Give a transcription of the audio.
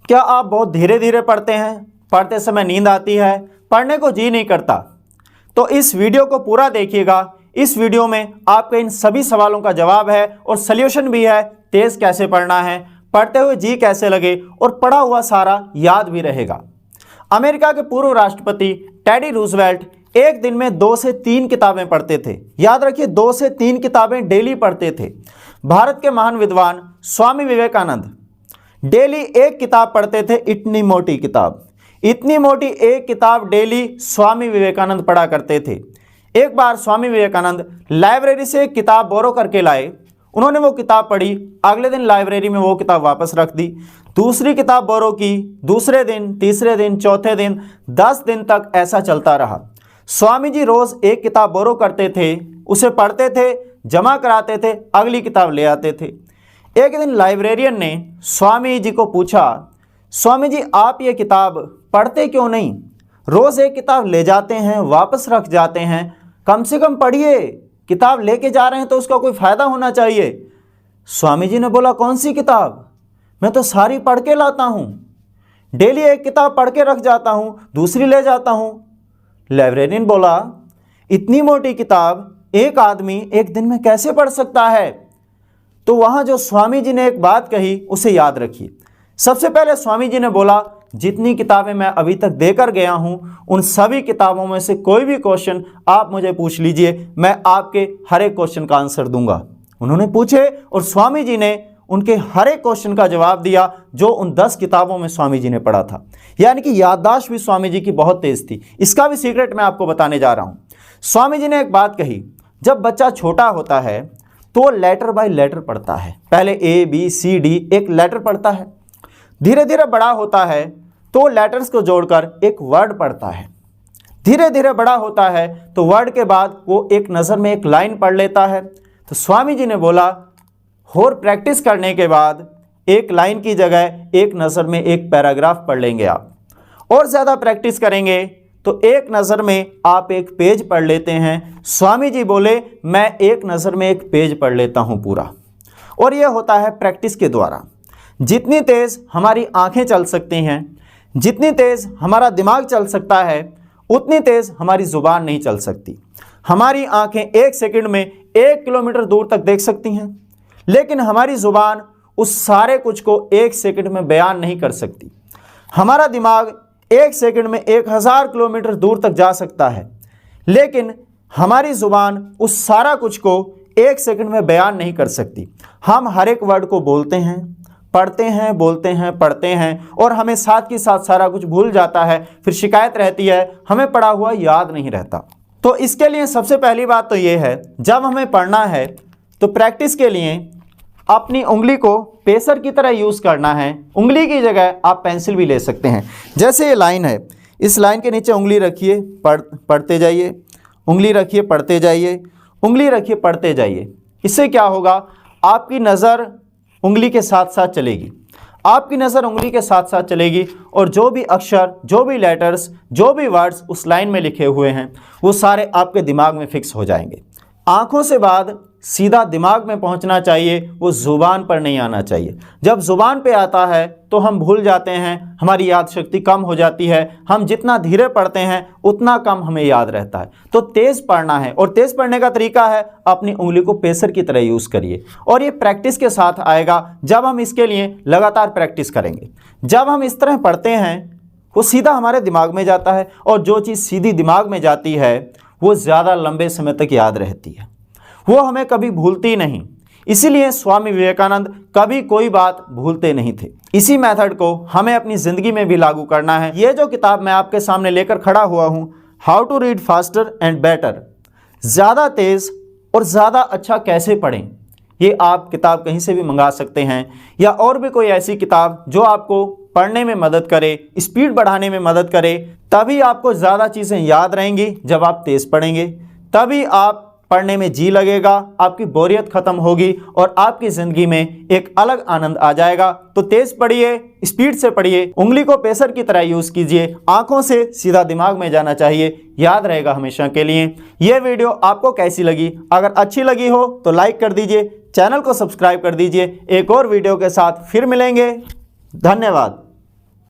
क्या आप बहुत धीरे धीरे पढ़ते हैं, पढ़ते समय नींद आती है, पढ़ने को जी नहीं करता? तो इस वीडियो को पूरा देखिएगा। इस वीडियो में आपके इन सभी सवालों का जवाब है और सल्यूशन भी है। तेज कैसे पढ़ना है, पढ़ते हुए जी कैसे लगे और पढ़ा हुआ सारा याद भी रहेगा। अमेरिका के पूर्व राष्ट्रपति टेडी रूजवेल्ट एक दिन में 2 से 3 किताबें पढ़ते थे। याद रखिए, 2 से 3 किताबें डेली पढ़ते थे। भारत के महान विद्वान स्वामी विवेकानंद डेली एक किताब पढ़ते थे, इतनी मोटी किताब। इतनी मोटी एक किताब डेली स्वामी विवेकानंद पढ़ा करते थे। एक बार स्वामी विवेकानंद लाइब्रेरी से एक किताब बोरो करके लाए। उन्होंने वो किताब पढ़ी, अगले दिन लाइब्रेरी में वो किताब वापस रख दी। दूसरी किताब बोरो की, दूसरे दिन, तीसरे दिन, चौथे दिन, 10 दिन तक ऐसा चलता रहा। स्वामी जी रोज एक किताब बोरो करते थे, उसे पढ़ते थे, जमा कराते थे, अगली किताब ले आते थे। एक दिन लाइब्रेरियन ने स्वामी जी को पूछा, स्वामी जी आप ये किताब पढ़ते क्यों नहीं? रोज एक किताब ले जाते हैं, वापस रख जाते हैं, कम से कम पढ़िए। किताब लेके जा रहे हैं तो उसका कोई फायदा होना चाहिए। स्वामी जी ने बोला, कौन सी किताब? मैं तो सारी पढ़ के लाता हूँ, डेली एक किताब पढ़ के रख जाता हूँ, दूसरी ले जाता हूँ। लाइब्रेरियन बोला, इतनी मोटी किताब एक आदमी एक दिन में कैसे पढ़ सकता है? तो वहाँ जो स्वामी जी ने एक बात कही उसे याद रखिए। सबसे पहले स्वामी जी ने बोला, जितनी किताबें मैं अभी तक देकर गया हूँ उन सभी किताबों में से कोई भी क्वेश्चन आप मुझे पूछ लीजिए, मैं आपके हर एक क्वेश्चन का आंसर दूंगा। उन्होंने पूछे और स्वामी जी ने उनके हर एक क्वेश्चन का जवाब दिया जो उन 10 किताबों में स्वामी जी ने पढ़ा था। यानी कि याददाश्त भी स्वामी जी की बहुत तेज थी। इसका भी सीक्रेट मैं आपको बताने जा रहा हूँ। स्वामी जी ने एक बात कही, जब बच्चा छोटा होता है तो लेटर बाय लेटर पढ़ता है। पहले A, B, C, D एक लेटर पढ़ता है। धीरे धीरे बड़ा होता है तो लेटर्स को जोड़कर एक वर्ड पढ़ता है। धीरे धीरे बड़ा होता है तो वर्ड के बाद वो एक नज़र में एक लाइन पढ़ लेता है। तो स्वामी जी ने बोला, और प्रैक्टिस करने के बाद एक लाइन की जगह एक नज़र में एक पैराग्राफ पढ़ लेंगे आप। और ज़्यादा प्रैक्टिस करेंगे तो एक नज़र में आप एक पेज पढ़ लेते हैं। स्वामी जी बोले, मैं एक नज़र में एक पेज पढ़ लेता हूँ पूरा। और यह होता है प्रैक्टिस के द्वारा। जितनी तेज़ हमारी आंखें चल सकती हैं, जितनी तेज़ हमारा दिमाग चल सकता है, उतनी तेज़ हमारी ज़ुबान नहीं चल सकती। हमारी आंखें 1 सेकंड में 1 किलोमीटर दूर तक देख सकती हैं, लेकिन हमारी ज़ुबान उस सारे कुछ को 1 सेकंड में बयान नहीं कर सकती। हमारा दिमाग 1 सेकंड में 1000 किलोमीटर दूर तक जा सकता है, लेकिन हमारी ज़ुबान उस सारा कुछ को 1 सेकंड में बयान नहीं कर सकती। हम हर एक वर्ड को बोलते हैं, पढ़ते हैं, बोलते हैं, पढ़ते हैं और हमें साथ के साथ सारा कुछ भूल जाता है। फिर शिकायत रहती है हमें पढ़ा हुआ याद नहीं रहता। तो इसके लिए सबसे पहली बात तो ये है, जब हमें पढ़ना है तो प्रैक्टिस के लिए अपनी उंगली को पेसर की तरह यूज़ करना है। उंगली की जगह आप पेंसिल भी ले सकते हैं। जैसे ये लाइन है, इस लाइन के नीचे उंगली रखिए, पढ़ते जाइए, उंगली रखिए, पढ़ते जाइए, उंगली रखिए, पढ़ते जाइए। इससे क्या होगा, आपकी नज़र उंगली के साथ साथ चलेगी। आपकी नज़र उंगली के साथ साथ चलेगी और जो भी अक्षर, जो भी लेटर्स, जो भी वर्ड्स उस लाइन में लिखे हुए हैं वो सारे आपके दिमाग में फिक्स हो जाएंगे। आँखों से बाद सीधा दिमाग में पहुंचना चाहिए, वो ज़ुबान पर नहीं आना चाहिए। जब ज़ुबान पे आता है तो हम भूल जाते हैं, हमारी याद शक्ति कम हो जाती है। हम जितना धीरे पढ़ते हैं उतना कम हमें याद रहता है। तो तेज़ पढ़ना है और तेज़ पढ़ने का तरीका है, अपनी उंगली को पेसर की तरह यूज़ करिए। और ये प्रैक्टिस के साथ आएगा, जब हम इसके लिए लगातार प्रैक्टिस करेंगे। जब हम इस तरह पढ़ते हैं वो सीधा हमारे दिमाग में जाता है और जो चीज़ सीधी दिमाग में जाती है वो ज़्यादा लंबे समय तक याद रहती है, वो हमें कभी भूलती नहीं। इसीलिए स्वामी विवेकानंद कभी कोई बात भूलते नहीं थे। इसी मेथड को हमें अपनी ज़िंदगी में भी लागू करना है। ये जो किताब मैं आपके सामने लेकर खड़ा हुआ हूँ, how to read faster and better, ज़्यादा तेज़ और ज़्यादा अच्छा कैसे पढ़ें, ये आप किताब कहीं से भी मंगा सकते हैं। या और भी कोई ऐसी किताब जो आपको पढ़ने में मदद करे, स्पीड बढ़ाने में मदद करे। तभी आपको ज़्यादा चीज़ें याद रहेंगी। जब आप तेज़ पढ़ेंगे तभी आप पढ़ने में जी लगेगा, आपकी बोरियत खत्म होगी और आपकी ज़िंदगी में एक अलग आनंद आ जाएगा। तो तेज़ पढ़िए, स्पीड से पढ़िए, उंगली को पेसर की तरह यूज़ कीजिए, आंखों से सीधा दिमाग में जाना चाहिए, याद रहेगा हमेशा के लिए। यह वीडियो आपको कैसी लगी? अगर अच्छी लगी हो तो लाइक कर दीजिए, चैनल को सब्सक्राइब कर दीजिए। एक और वीडियो के साथ फिर मिलेंगे। धन्यवाद।